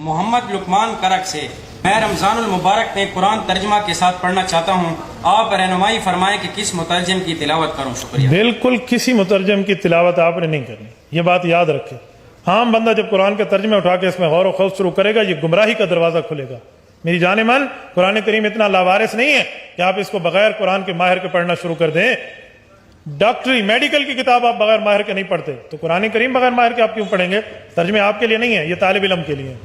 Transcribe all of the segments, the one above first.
محمد لقمان کرک سے میں رمضان المبارک میں قرآن ترجمہ کے ساتھ پڑھنا چاہتا ہوں، آپ رہنمائی فرمائیں کہ کس مترجم کی تلاوت کروں؟ شکریہ۔ بالکل کسی مترجم کی تلاوت آپ نے نہیں کرنی، یہ بات یاد رکھیں۔ عام بندہ جب قرآن کا ترجمہ اٹھا کے اس میں غور و خوض شروع کرے گا، یہ گمراہی کا دروازہ کھلے گا۔ میری جان من، قرآن کریم اتنا لاوارث نہیں ہے کہ آپ اس کو بغیر قرآن کے ماہر کے پڑھنا شروع کر دیں۔ ڈاکٹری میڈیکل کی کتاب آپ بغیر ماہر کے نہیں پڑھتے، تو قرآن کریم بغیر ماہر کے آپ کیوں پڑھیں گے؟ ترجمے آپ کے لیے نہیں ہے، یہ طالب علم کے لیے ہے،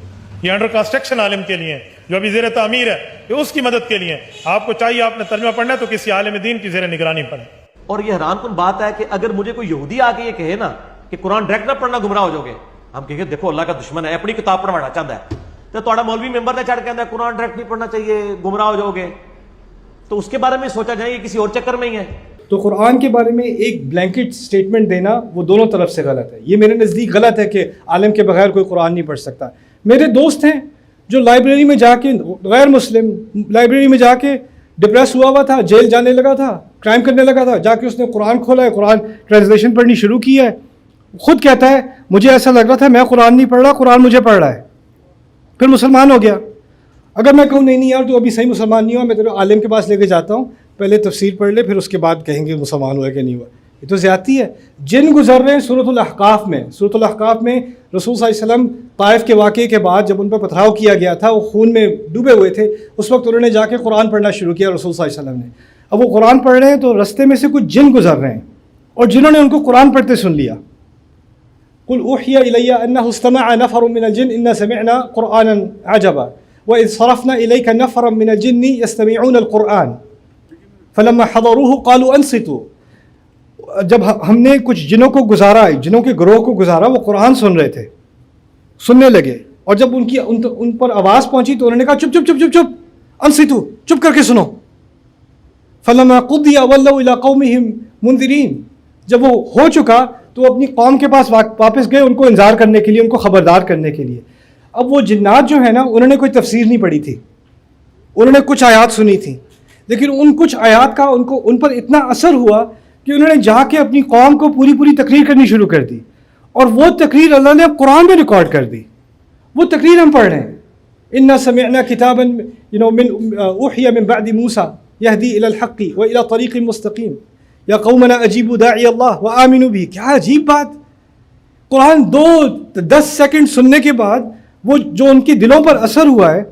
یہ انڈر کنسٹرکشن عالم کے لیے ہے، جو ابھی زیر تعمیر ہے، یہ اس کی مدد کے لیے ہے۔ آپ کو چاہیے آپ نے ترجمہ پڑھنا ہے تو کسی عالم دین کی زیر نگرانی پڑھیں۔ اور یہ حیران کن بات ہے کہ اگر مجھے کوئی یہودی آ کے یہ کہے نا کہ قرآن ڈائریکٹ نہ پڑھنا گمراہ ہو جاؤ گے، ہم کہیں گے دیکھو اللہ کا دشمن ہے، اپنی کتاب پڑھوانا چاہتا ہے، تو تھوڑا مولوی ممبر نے چڑھ کے آتا ہے قرآن ڈائریکٹ نہیں پڑھنا چاہیے، گمراہ ہو جاؤ گے، تو اس کے بارے میں سوچا جائے یہ کسی اور چکر میں ہی ہے۔ تو قرآن کے بارے میں ایک بلینکٹ سٹیٹمنٹ دینا وہ دونوں طرف سے غلط ہے۔ یہ میرے نزدیک غلط ہے کہ عالم کے بغیر کوئی قرآن نہیں پڑھ سکتا۔ میرے دوست ہیں جو لائبریری میں جا کے، غیر مسلم لائبریری میں جا کے ڈپریس ہوا تھا، جیل جانے لگا تھا، کرائم کرنے لگا تھا، جا کے اس نے قرآن کھولا ہے، قرآن ٹرانسلیشن پڑھنی شروع کی ہے، خود کہتا ہے مجھے ایسا لگ رہا تھا میں قرآن نہیں پڑھ رہا، قرآن مجھے پڑھ رہا ہے، پھر مسلمان ہو گیا۔ اگر میں کہوں نہیں یار تو ابھی صحیح مسلمان نہیں ہوا، میں تیرے عالم کے پاس لے کے جاتا ہوں، پہلے تفسیر پڑھ لے، پھر اس کے بعد کہیں گے مسلمان ہوا کہ نہیں ہوا، یہ تو زیادتی ہے۔ جن گزر رہے ہیں سورۃ الاحقاف میں، سورۃ الاحقاف میں رسول صلی اللہ علیہ وسلم طائف کے واقعے کے بعد جب ان پر پتھراؤ کیا گیا تھا، وہ خون میں ڈوبے ہوئے تھے، اس وقت انہوں نے جا کے قرآن پڑھنا شروع کیا رسول صلی اللہ علیہ وسلم نے۔ اب وہ قرآن پڑھ رہے ہیں تو رستے میں سے کچھ جن گزر رہے ہیں اور جنہوں نے ان کو قرآن پڑھتے سن لیا۔ قل اوحی الی انہ استمع نفر من الجن انا سمعنا قرآنا عجبا واذ صرفنا الیک نفرا من الجن یستمعون القرآن فلما حضروه قالوا انصتوا۔ جب ہم نے کچھ جنوں کو گزارا، جنوں کے گروہ کو گزارا، وہ قرآن سن رہے تھے، سننے لگے، اور جب ان پر آواز پہنچی تو انہوں نے کہا چپ چپ چپ چپ چپ انصتوا، چپ کر کے سنو۔ فلما قضی ولوا الی قومہم منذرین، جب وہ ہو چکا تو وہ اپنی قوم کے پاس واپس گئے ان کو انذار کرنے کے لیے، ان کو خبردار کرنے کے لیے۔ اب وہ جنات جو ہیں نا، انہوں نے کوئی تفسیر نہیں پڑھی تھی، انہوں نے کچھ آیات سنی تھی، لیکن ان کچھ آیات کا ان پر اتنا اثر ہوا کہ انہوں نے جا کے اپنی قوم کو پوری تقریر کرنی شروع کر دی، اور وہ تقریر اللہ نے قرآن میں ریکارڈ کر دی۔ وہ تقریر ہم پڑھ رہے ہیں، انا سمعنا کتابا من اوحی من بعد موسیٰ یہدی الی الحق والی طریق مستقیم یا قومنا اجیبوا داعی اللہ وآمنوا بھی۔ کیا عجیب بات! قرآن 10 سیکنڈ سننے کے بعد وہ جو ان کے دلوں پر اثر ہوا ہے،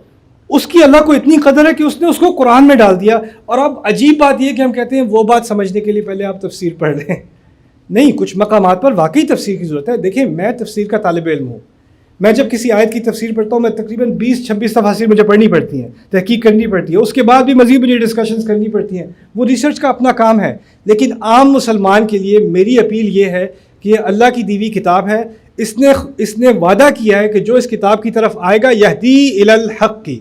اس کی اللہ کو اتنی قدر ہے کہ اس نے اس کو قرآن میں ڈال دیا۔ اور اب عجیب بات یہ کہ ہم کہتے ہیں وہ بات سمجھنے کے لیے پہلے آپ تفسیر پڑھ لیں۔ نہیں، کچھ مقامات پر واقعی تفسیر کی ضرورت ہے۔ دیکھیں، میں تفسیر کا طالب علم ہوں، میں جب کسی آیت کی تفسیر پڑھتا ہوں، میں تقریباً 20-26 تفاسیر مجھے پڑھنی پڑتی ہیں، تحقیق کرنی پڑتی ہے، اس کے بعد بھی مزید مجھے ڈسکشنز کرنی پڑتی ہیں، وہ ریسرچ کا اپنا کام ہے۔ لیکن عام مسلمان کے لیے میری اپیل یہ ہے کہ یہ اللہ کی دی ہوئی کتاب ہے، اس نے وعدہ کیا ہے کہ جو اس کتاب کی طرف آئے گا یہدی الی الحق کی،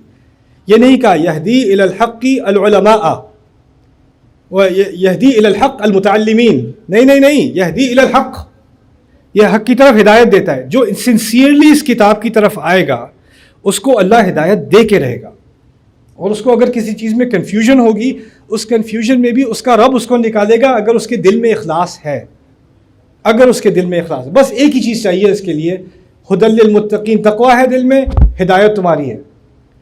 یہ نہیں کہا یہدی الی الحق کی العلماء یہدی الی الحق المتعلمین، نہیں، یہدی الی الحق، یہ حق کی طرف ہدایت دیتا ہے۔ جو سنسیئرلی اس کتاب کی طرف آئے گا اس کو اللہ ہدایت دے کے رہے گا، اور اس کو اگر کسی چیز میں کنفیوژن ہوگی، اس کنفیوژن میں بھی اس کا رب اس کو نکالے گا اگر اس کے دل میں اخلاص ہے، اگر اس کے دل میں اخلاص ہے۔ بس ایک ہی چیز چاہیے اس کے لیے، ھدی للمتقین، تقویٰ ہے دل میں، ہدایت تمہاری ہے،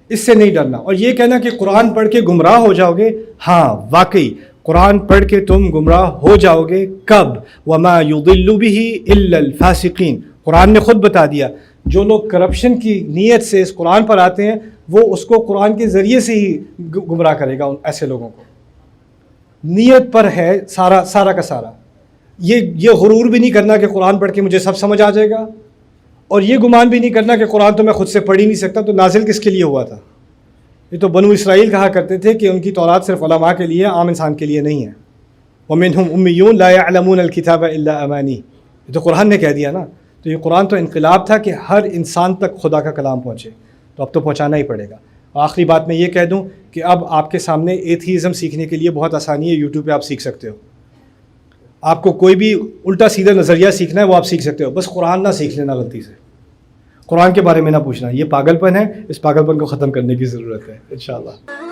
اس سے نہیں ڈرنا۔ اور یہ کہنا کہ قرآن پڑھ کے گمراہ ہو جاؤ گے، ہاں واقعی قرآن پڑھ کے تم گمراہ ہو جاؤ گے۔ کب؟ وما یضل بہ الا الفاسقین، قرآن نے خود بتا دیا، جو لوگ کرپشن کی نیت سے اس قرآن پر آتے ہیں وہ اس کو قرآن کے ذریعے سے ہی گمراہ کرے گا۔ ایسے لوگوں کو نیت پر ہے سارا کا سارا۔ یہ غرور بھی نہیں کرنا کہ قرآن پڑھ کے مجھے سب سمجھ آ جائے گا، اور یہ گمان بھی نہیں کرنا کہ قرآن تو میں خود سے پڑھ ہی نہیں سکتا، تو نازل کس کے لیے ہوا تھا؟ یہ تو بنو اسرائیل کہا کرتے تھے کہ ان کی تورات صرف علماء کے لیے، عام انسان کے لیے نہیں ہے۔ وَمِنْهُمْ أُمِّيُّونَ لَا يَعْلَمُونَ الْكِتَابَ إِلَّا أَمَانِي، یہ تو قرآن نے کہہ دیا نا۔ تو یہ قرآن تو انقلاب تھا کہ ہر انسان تک خدا کا کلام پہنچے، تو اب تو پہنچانا ہی پڑے گا۔ آخری بات میں یہ کہہ دوں کہ اب آپ کے سامنے ایتھیزم سیکھنے کے لیے بہت آسانی ہے، یوٹیوب پہ آپ سیکھ سکتے ہو۔ آپ کو کوئی بھی الٹا سیدھا نظریہ سیکھنا ہے وہ آپ سیکھ سکتے ہو، بس قرآن نہ سیکھ لینا غلطی سے، قرآن کے بارے میں نہ پوچھنا، یہ پاگل پن ہے، اس پاگل پن کو ختم کرنے کی ضرورت ہے انشاءاللہ۔